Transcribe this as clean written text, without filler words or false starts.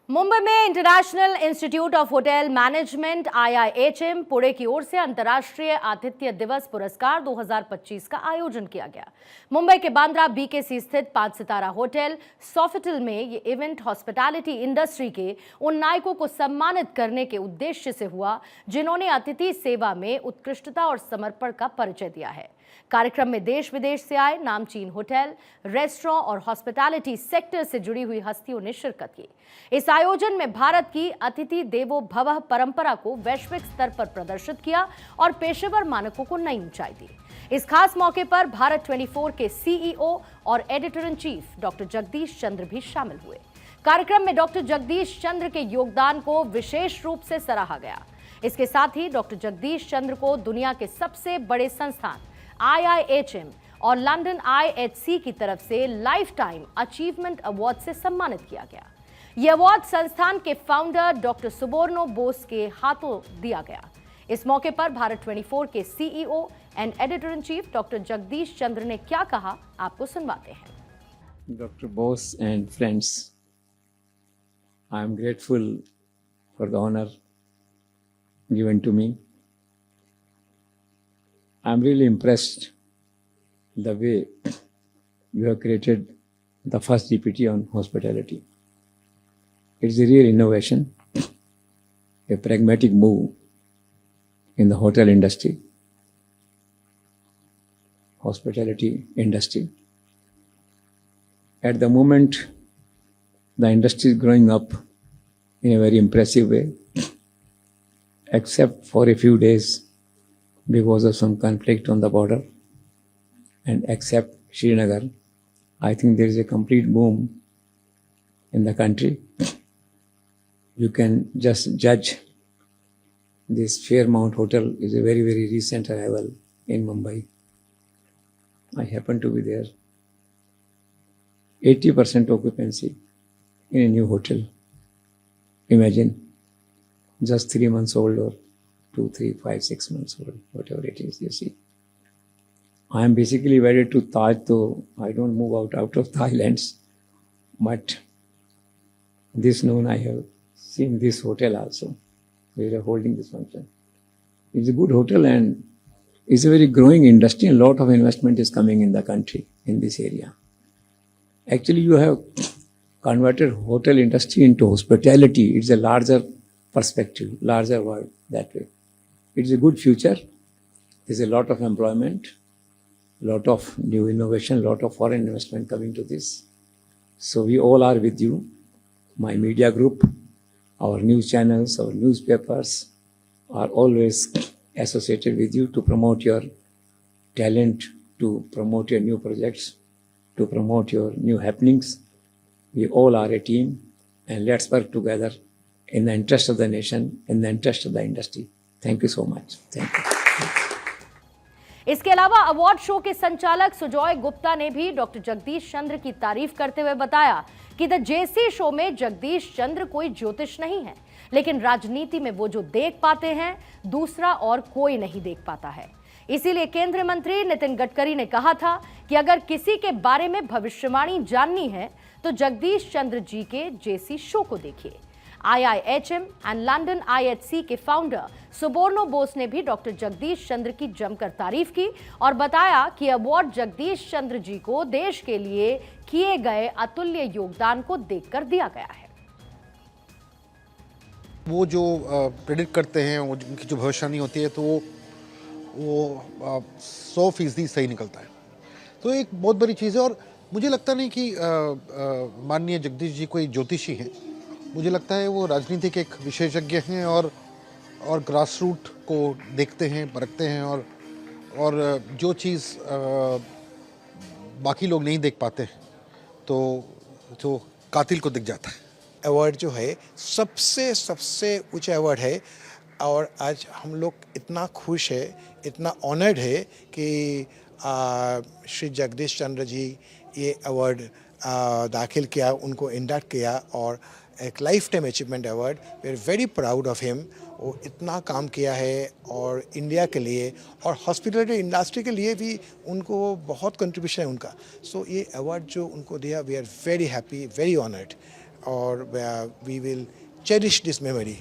मुंबई में international institute of hotel management IIHM Pune की ओर से अंतर्राष्ट्रीय आतिथ्य दिवस पुरस्कार 2025 का आयोजन किया गया। मुंबई के बांद्रा BKC स्थित 5 सितारा होटल सोफिटल में ये इवेंट हॉस्पिटैलिटी इंडस्ट्री के उन नायकों को सम्मानित करने के उद्देश्य से हुआ जिन्होंने अतिथि सेवा में उत्कृष्टता और समर्पण का परिचय दिया है। कार्यक्रम में देश विदेश से आए नामचीन होटल, रेस्टोरेंट और हॉस्पिटैलिटी सेक्टर से जुड़ी हुई हस्तियों ने शिरकत की। इस आयोजन में भारत की अतिथि देवो भवः परंपरा को वैश्विक स्तर पर प्रदर्शित किया और पेशेवर मानकों को नई ऊंचाई दी। इस खास मौके पर भारत 24 के CEO और editor in chief doctor Jagdish Chandra भी शामिल हुए। कार्यक्रम में डॉक्टर जगदीश चंद्र के योगदान को विशेष रूप से सराहा गया। इसके साथ ही डॉक्टर जगदीश चंद्र को दुनिया के सबसे बड़े संस्थान IIHM और लंदन IHC की तरफ से लाइफ टाइम अचीवमेंट अवार्ड से सम्मानित किया गया। यह अवार्ड संस्थान के फाउंडर डॉक्टर सुबोर्नो बोस के हाथों दिया गया। इस मौके पर भारत 24 के CEO and editor in chief doctor Jagdish Chandra ने क्या कहा, आपको सुनवाते हैं। Dr. Bose and friends, I am grateful for the honor given to me. I am really impressed the way you have created the first DPT on hospitality. It's a real innovation, a pragmatic move in the hotel industry, hospitality industry. At the moment, the industry is growing up in a very impressive way, except for a few days because of some conflict on the border, and except Srinagar, I think there is a complete boom in the country. You can just judge this Fairmount Hotel is a very, very recent arrival in Mumbai. I happen to be there. 80% occupancy in a new hotel. Imagine, just 3 months old or 2, 3, 5, 6 months old, whatever it is, you see. I am basically wedded to Taj, though I don't move out of the islands. But this noon I have seen this hotel also. We are holding this function. It's a good hotel and it's a very growing industry. A lot of investment is coming in the country in this area. Actually, you have converted hotel industry into hospitality. It's a larger perspective, larger world that way. It's a good future. There's a lot of employment, lot of new innovation, lot of foreign investment coming to this. So we all are with you, my media group, our news channels, our newspapers are always associated with you to promote your talent, to promote your new projects, to promote your new happenings. We all are a team and let's work together in the interest of the nation, in the interest of the industry. Thank you so much. Thank you. इसके अलावा award show के संचालक सुजॉय गुप्ता ने भी doctor Jagdish चंद्र की तारीफ करते हुए बताया कि द JC शो में जगदीश चंद्र कोई ज्योतिष नहीं है, लेकिन राजनीति में वो जो देख पाते हैं दूसरा और कोई नहीं देख पाता है। इसीलिए केंद्रीय मंत्री नितिन गडकरी ने कहा था कि अगर किसी के बारे में भविष्यवाणी जाननी है तो जगदीश चंद्र जी के JC शो को देखिए। IIHM एंड लंदन IHC के फाउंडर सुबोर्नो बोस ने भी डॉक्टर जगदीश चंद्र की जमकर तारीफ की और बताया कि अवार्ड जगदीश चंद्र जी को देश के लिए किए गए अतुल्य योगदान को देखकर दिया गया है। वो जो प्रेडिक्ट करते हैं, उनकी जो भविष्यवाणी होती है, तो वो 100% सही निकलता है। तो एक बहुत बड़ी चीज़ है और मुझे लगता नहीं कि माननीय जगदीश जी कोई ज्योतिषी हैं। मुझे लगता है वो राजनीति के एक विशेषज्ञ हैं और ग्रास रूट को देखते हैं, परखते हैं और जो चीज़ बाकी लोग नहीं देख पाते तो जो कातिल को दिख जाता है। अवार्ड जो है सबसे ऊंचा अवार्ड है और आज हम लोग इतना खुश है, इतना ऑनर्ड है कि श्री जगदीश चंद्र जी ये अवार्ड दाखिल किया, उनको इंडक्ट किया और एक life time achievement award. We are very proud of him. वो इतना काम किया है और इंडिया के लिए और हॉस्पिटलिटी इंडस्ट्री के लिए भी उनको बहुत कंट्रीब्यूशन है उनका। सो ये अवार्ड जो उनको दिया, we are very happy, very honoured. और we will cherish this memory